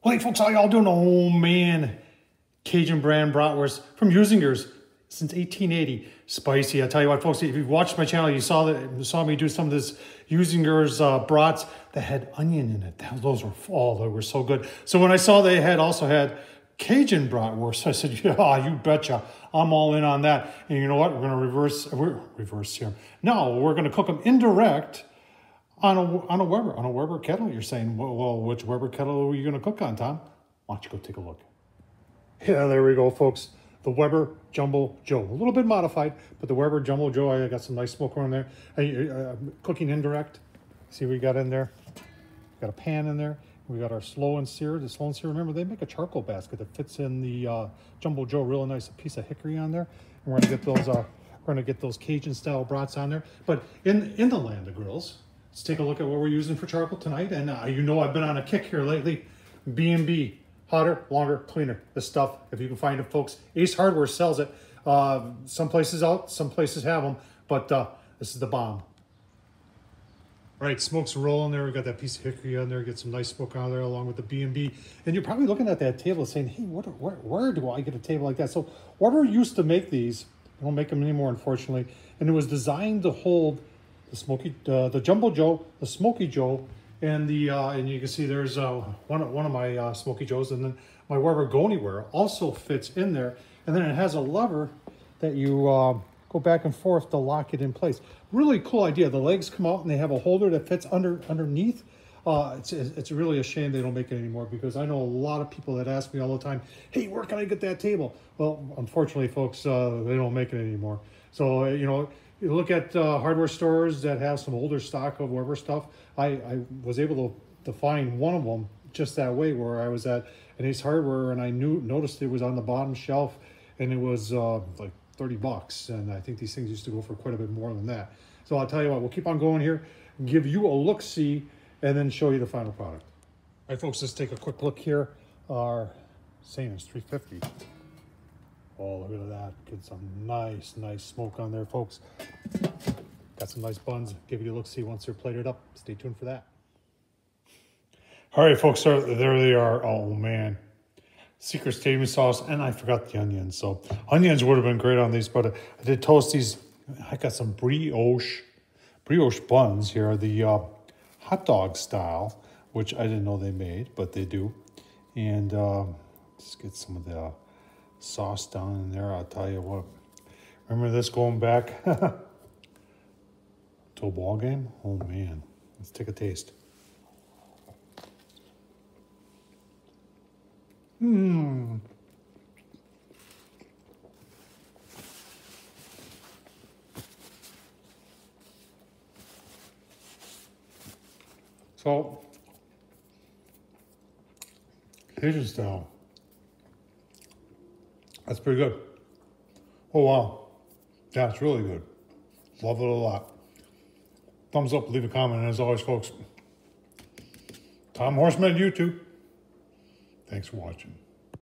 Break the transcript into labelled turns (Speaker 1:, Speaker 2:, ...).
Speaker 1: Well, hey folks, how y'all doing? Oh man, Cajun brand bratwurst from Usingers since 1880. Spicy. I tell you what, folks, if you've watched my channel, you saw me do some of this Usingers brats that had onion in it. Those were so good. So when I saw they also had Cajun bratwurst, I said, yeah, you betcha. I'm all in on that. And you know what? We're going to reverse here. No, we're going to cook them indirect on a Weber kettle. You're saying, well, which Weber kettle are you going to cook on, Tom? Why don't you go take a look? Yeah, there we go, folks. The Weber Jumbo Joe, a little bit modified, but the Weber Jumbo Joe. I got some nice smoke on there. Cooking indirect. See what we got in there? Got a pan in there. We got our slow and sear. The slow and sear. Remember, they make a charcoal basket that fits in the Jumbo Joe. Real nice, a piece of hickory on there. And we're gonna get those. We're gonna get those Cajun style brats on there. But in the land of grills, let's take a look at what we're using for charcoal tonight. And you know I've been on a kick here lately. B&B, hotter, longer, cleaner. This stuff, if you can find it, folks. Ace Hardware sells it. Some places out, some places have them, but this is the bomb. All right, smoke's rolling there. We got that piece of hickory on there. Get some nice smoke on there along with the B&B. And you're probably looking at that table saying, hey, where do I get a table like that? So Weber used to make these. They don't make them anymore, unfortunately. And it was designed to hold the Jumbo Joe, the Smoky Joe, and and you can see there's one of my Smoky Joes, and then my Weber Go Anywhere also fits in there. And then it has a lever that you go back and forth to lock it in place. Really cool idea. The legs come out and they have a holder that fits underneath. It's really a shame they don't make it anymore, because I know a lot of people that ask me all the time, hey, where can I get that table? Well, unfortunately, folks, they don't make it anymore. So, you know, you look at hardware stores that have some older stock of Weber stuff. I was able to find one of them just that way, where I was at an Ace Hardware and I noticed it was on the bottom shelf, and it was like 30 bucks. And I think these things used to go for quite a bit more than that. So I'll tell you what, we'll keep on going here, give you a look-see, and then show you the final product. All right, folks, let's take a quick look here. Our saying is $3.50. Oh, look at that. Get some nice smoke on there, folks. Got some nice buns. Give you a look-see once they're plated up. Stay tuned for that. All right, folks, there they are. Oh, man. Secret stadium sauce, and I forgot the onions. So onions would have been great on these, but I did toast these. I got some brioche buns here, the hot dog style, which I didn't know they made, but they do. And let's get some of the sauce down in there. I'll tell you what. Remember this going back to a ball game? Oh man, let's take a taste. So, Cajun style. That's pretty good. Oh wow. Yeah, it's really good. Love it a lot. Thumbs up, leave a comment, and as always, folks, Tom Horseman YouTube. Thanks for watching.